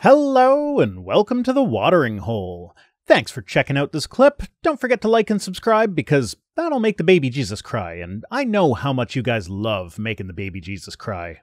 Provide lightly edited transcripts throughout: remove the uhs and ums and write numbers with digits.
Hello and welcome to the Watering Hole. Thanks for checking out this clip. Don't forget to like and subscribe because that'll make the baby Jesus cry, and I know how much you guys love making the baby Jesus cry.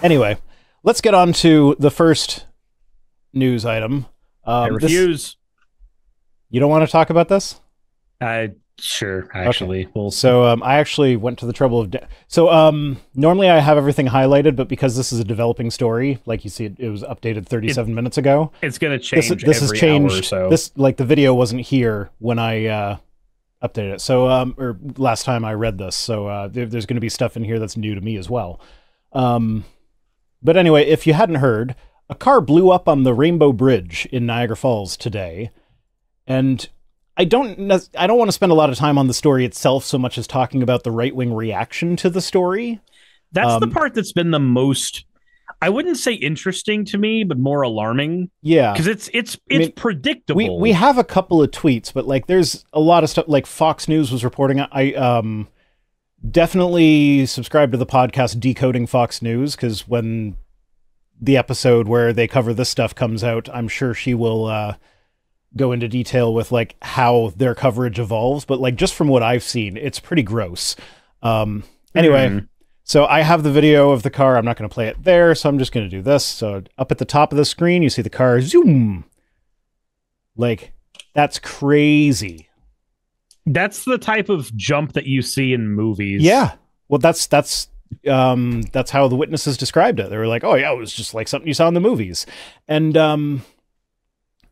Anyway, let's get on to the first news item. I refuse. You don't want to talk about this? Sure, actually. Okay. Well, so I actually went to the trouble of... normally I have everything highlighted, but because this is a developing story, like you see, it was updated 37 minutes ago. It's going to change this has changed, hour or so. This, like, the video wasn't here when I updated it. So, or last time I read this. So there's going to be stuff in here that's new to me as well. But anyway, if you hadn't heard, a car blew up on the Rainbow Bridge in Niagara Falls today, and I don't want to spend a lot of time on the story itself so much as talking about the right-wing reaction to the story. That's the part that's been the most, I wouldn't say interesting to me, but more alarming. Yeah. Because it's predictable. We have a couple of tweets, but like there's a lot of stuff, like Fox News was reporting. I definitely subscribe to the podcast Decoding Fox News, because when the episode where they cover this stuff comes out, I'm sure she will go into detail with like how their coverage evolves, but like just from what I've seen, it's pretty gross. Anyway, so I have the video of the car. I'm not going to play it there, so I'm just going to do this. So up at the top of the screen, you see the car zoom. Like, that's crazy. That's the type of jump that you see in movies. Yeah. Well, that's how the witnesses described it. They were like, "Oh yeah, it was just like something you saw in the movies." And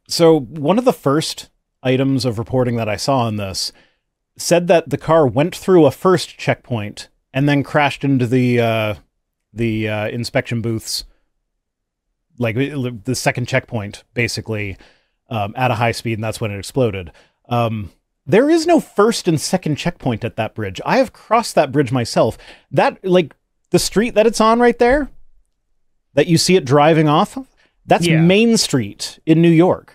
so one of the first items of reporting that I saw on this said that the car went through a first checkpoint and then crashed into the inspection booths, like the second checkpoint, basically, at a high speed, and that's when it exploded. There is no first and second checkpoint at that bridge. I have crossed that bridge myself. That, like, the street that it's on right there, that you see it driving off of, that's Main Street in New York.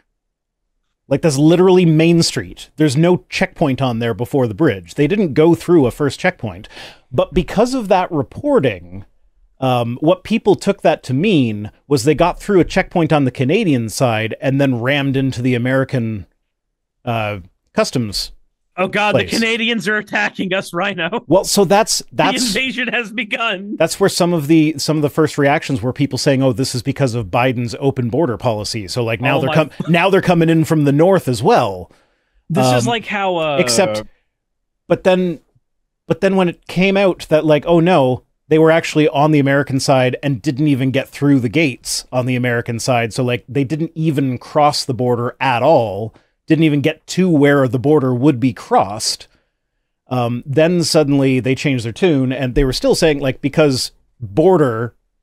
Like, that's literally Main Street. There's no checkpoint on there before the bridge. They didn't go through a first checkpoint. But because of that reporting, what people took that to mean was they got through a checkpoint on the Canadian side and then rammed into the American customs. Oh God, place. The Canadians are attacking us right now. Well, so that's the invasion has begun. That's where some of the first reactions were people saying, "Oh, this is because of Biden's open border policy." So like now they're coming in from the north as well. This is like how but then when it came out that like, oh no, they were actually on the American side and didn't even get through the gates on the American side. So like they didn't even cross the border at all. Didn't even get to where the border would be crossed. Then suddenly they changed their tune, and they were still saying, like, because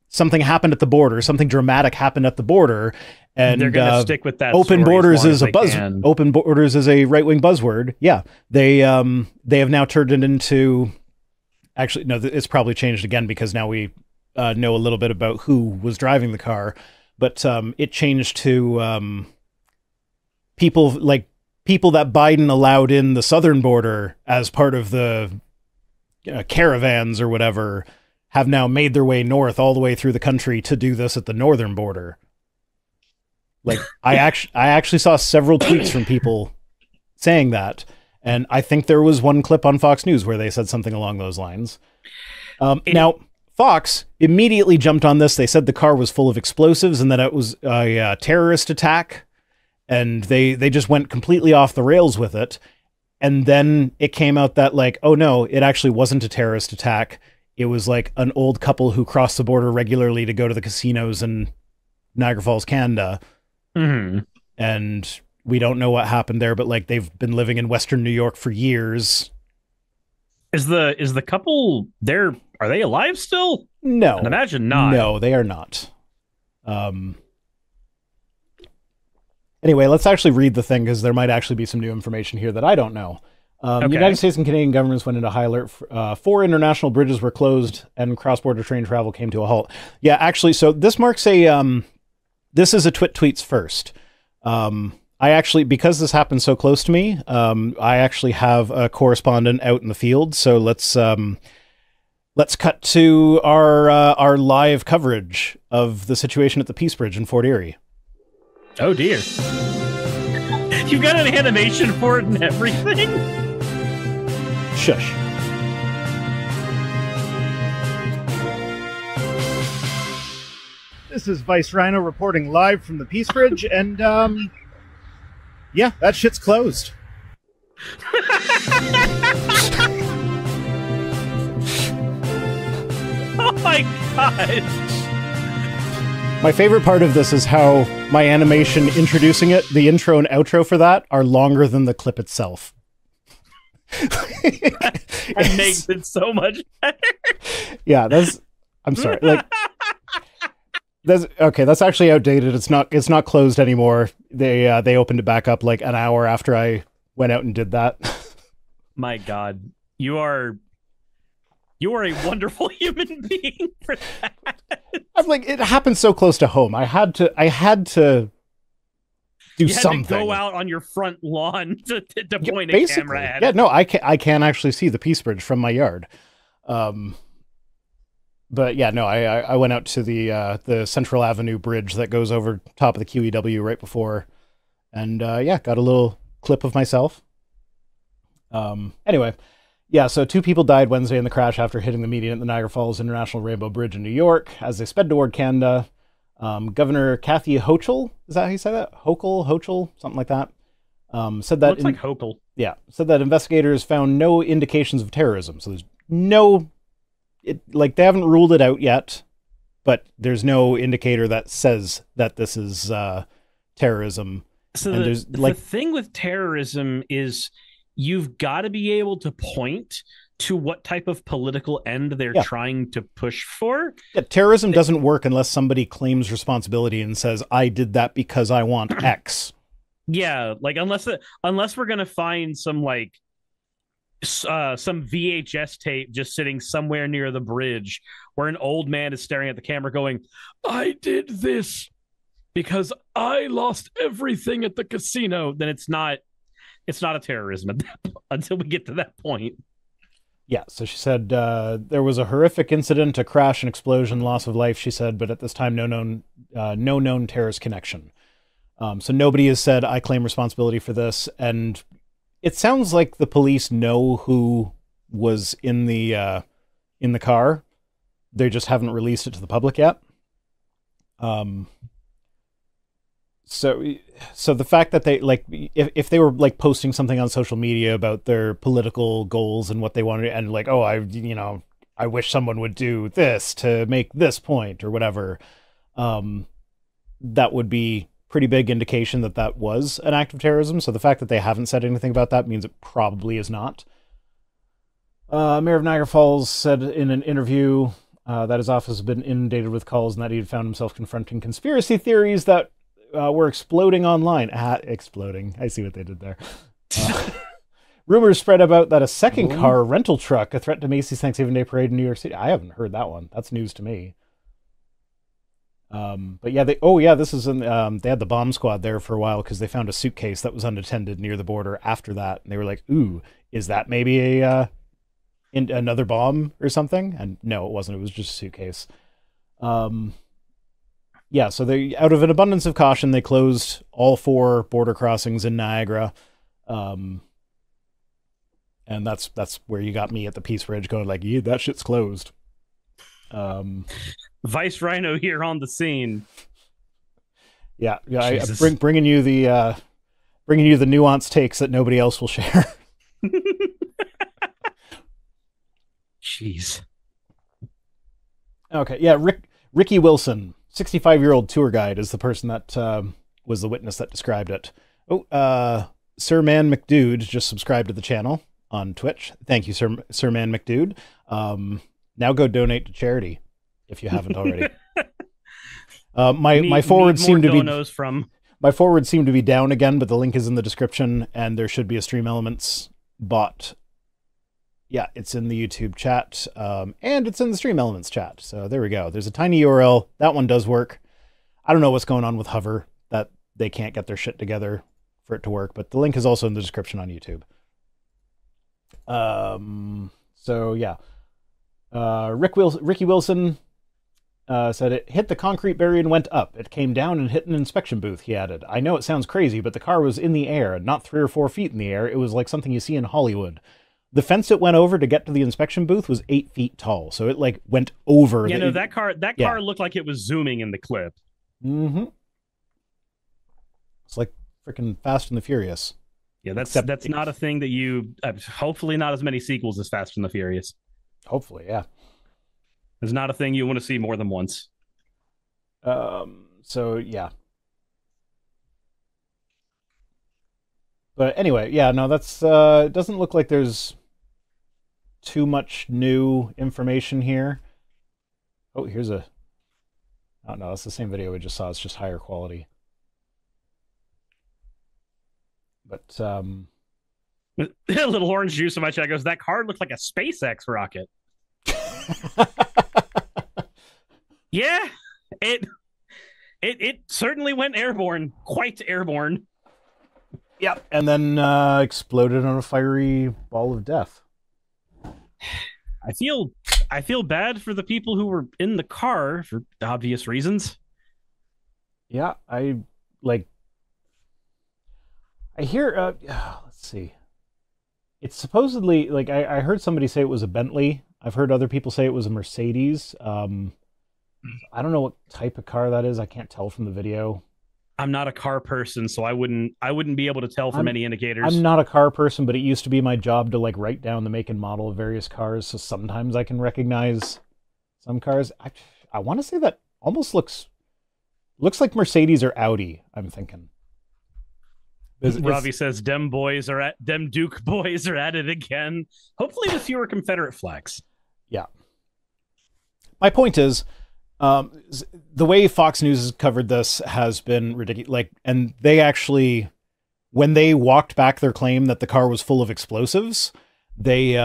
something happened at the border, something dramatic happened at the border, and they're going to stick with that. Open borders is a buzzword. Open borders is a right-wing buzzword. Yeah, they have now turned it into. Actually, no, it's probably changed again because now we know a little bit about who was driving the car, but it changed to. People that Biden allowed in the southern border as part of the caravans or whatever have now made their way north all the way through the country to do this at the northern border. Like I actually saw several tweets from people saying that, and I think there was one clip on Fox News where they said something along those lines. Now Fox immediately jumped on this. They said the car was full of explosives and that it was a terrorist attack. And they just went completely off the rails with it. And then it came out that like, oh no, it actually wasn't a terrorist attack. It was like an old couple who crossed the border regularly to go to the casinos in Niagara Falls, Canada. Mm-hmm. And we don't know what happened there, but like they've been living in Western New York for years. Is the couple there? Are they alive still? No. I'd imagine not. No, they are not. Anyway, let's actually read the thing because there might actually be some new information here that I don't know. Okay. United States and Canadian governments went into high alert. 4 international bridges were closed and cross-border train travel came to a halt. Yeah, actually, so this marks a... this is a tweets first. I actually, because this happened so close to me, I actually have a correspondent out in the field. So let's cut to our live coverage of the situation at the Peace Bridge in Fort Erie. Oh dear. You've got an animation for it and everything? Shush. This is Vice Rhino reporting live from the Peace Bridge, and, yeah, that shit's closed. Oh my god. My favorite part of this is how my animation introducing it, the intro and outro for that, are longer than the clip itself. That makes it so much better. Yeah, I'm sorry. Like, that's actually outdated. It's not closed anymore. They opened it back up like an hour after I went out and did that. My god. You are a wonderful human being for that. I'm like, it happened so close to home. I had to do something. To go out on your front lawn to point a camera at it. Yeah, no, I can actually see the Peace Bridge from my yard. But yeah, no, I went out to the Central Avenue bridge that goes over top of the QEW right before, and yeah, got a little clip of myself. Anyway. Yeah, so 2 people died Wednesday in the crash after hitting the median at the Niagara Falls International Rainbow Bridge in New York as they sped toward Canada. Governor Kathy Hochul, is that how you say that? Hochul, something like that. Said that looks like Hochul. Yeah, said that investigators found no indications of terrorism. So there's they haven't ruled it out yet, but there's no indicator that says that this is terrorism. So the thing with terrorism is, you've got to be able to point to what type of political end they're trying to push for. Yeah, terrorism doesn't work unless somebody claims responsibility and says, I did that because I want X. Yeah, like unless we're going to find some some VHS tape just sitting somewhere near the bridge where an old man is staring at the camera going, I did this because I lost everything at the casino, then it's not a terrorism until we get to that point. Yeah, so she said there was a horrific incident, a crash, an explosion, loss of life, she said, but at this time, no known terrorist connection. So nobody has said, I claim responsibility for this, and it sounds like the police know who was in the car. They just haven't released it to the public yet. So the fact that they if they were like posting something on social media about their political goals and what they wanted, and like, oh, I wish someone would do this to make this point or whatever, that would be pretty big indication that was an act of terrorism. So the fact that they haven't said anything about that means it probably is not. Mayor of Niagara Falls said in an interview that his office has been inundated with calls and that he had found himself confronting conspiracy theories that were exploding online. Exploding. I see what they did there. Rumors spread about that a second car rental truck, a threat to Macy's Thanksgiving Day Parade in New York City. I haven't heard that one. That's news to me. But yeah, this is in, they had the bomb squad there for a while because they found a suitcase that was unattended near the border after that. And they were like, ooh, is that maybe another bomb or something? And no, it wasn't. It was just a suitcase. Yeah, so they, out of an abundance of caution, they closed all 4 border crossings in Niagara. And that's where you got me at the Peace Bridge going like, yeah, that shit's closed. Vice Rhino here on the scene. Yeah, I bringing you the nuanced takes that nobody else will share. Jeez. Okay, yeah, Ricky Wilson, 65-year-old tour guide, is the person that was the witness that described it. Sir Man McDude just subscribed to the channel on Twitch. Thank you, Sir Man McDude. Now go donate to charity if you haven't already. My forwards seem to be down again, but the link is in the description, and there should be a Stream Elements bot. Yeah, it's in the YouTube chat, and it's in the Stream Elements chat. So there we go. There's a tiny URL. That one does work. I don't know what's going on with Hover, that they can't get their shit together for it to work, but the link is also in the description on YouTube. So yeah. Ricky Wilson Said it hit the concrete barrier and went up. It came down and hit an inspection booth, he added. I know it sounds crazy, but the car was in the air, not 3 or 4 feet in the air. It was like something you see in Hollywood. The fence it went over to get to the inspection booth was 8 feet tall, so it like went over. Yeah, no, that car looked like it was zooming in the clip. Mm-hmm. It's like freaking Fast and the Furious. Yeah, that's not a thing that you. Hopefully, not as many sequels as Fast and the Furious. Hopefully, yeah. It's not a thing you want to see more than once. So yeah. But anyway, yeah, no, that's it doesn't look like there's too much new information here. Oh, here's a oh no, that's the same video we just saw, it's just higher quality. But a little orange juice in my chat goes, that car looked like a SpaceX rocket. Yeah, it certainly went airborne, quite airborne. Yep, and then exploded on a fiery ball of death. I feel bad for the people who were in the car for obvious reasons. Yeah, I hear let's see. It's supposedly like I heard somebody say it was a Bentley. I've heard other people say it was a Mercedes. I don't know what type of car that is. I can't tell from the video. I'm not a car person, so I wouldn't be able to tell from any indicators. I'm not a car person, but it used to be my job to like write down the make and model of various cars, so sometimes I can recognize some cars. I want to say that almost looks like Mercedes or Audi, I'm thinking. Robbie says dem Duke boys are at it again. Hopefully with fewer Confederate flags. Yeah. My point is, the way Fox News has covered this has been ridiculous. Like, and they actually, when they walked back their claim that the car was full of explosives, they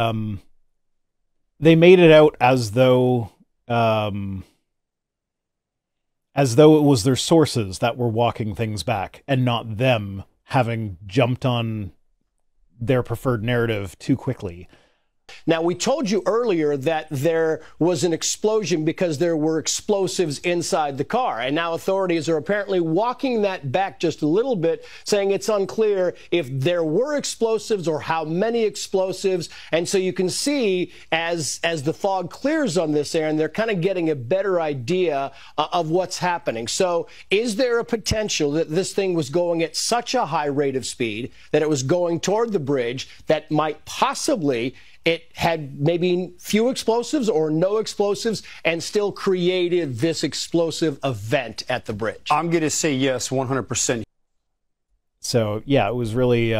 made it out as though it was their sources that were walking things back and not them having jumped on their preferred narrative too quickly. Now, we told you earlier that there was an explosion because there were explosives inside the car. And now authorities are apparently walking that back just a little bit, saying it's unclear if there were explosives or how many explosives. And so you can see as the fog clears on this, Aaron, they're kind of getting a better idea of what's happening. So is there a potential that this thing was going at such a high rate of speed that it was going toward the bridge that might possibly it had maybe few explosives or no explosives and still created this explosive event at the bridge? I'm going to say yes, 100%. So, yeah, it was really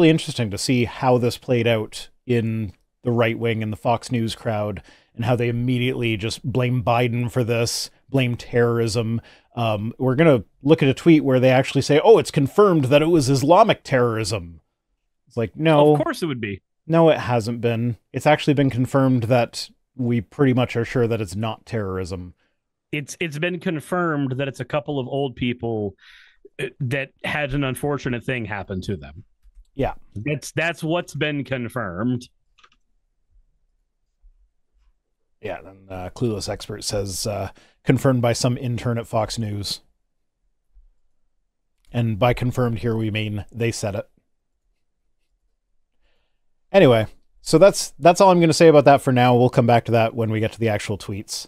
interesting to see how this played out in the right wing and the Fox News crowd and how they immediately just blame Biden for this, blame terrorism. We're going to look at a tweet where they actually say, oh, it's confirmed that it was Islamic terrorism. It's like, no. Of course it would be. No, it hasn't been. It's actually been confirmed that we pretty much are sure that it's not terrorism. It's been confirmed that it's a couple of old people that had an unfortunate thing happen to them. Yeah. That's what's been confirmed. Yeah, then Clueless Expert says, confirmed by some intern at Fox News. And by confirmed here, we mean they said it. Anyway, so that's all I'm going to say about that for now. We'll come back to that when we get to the actual tweets.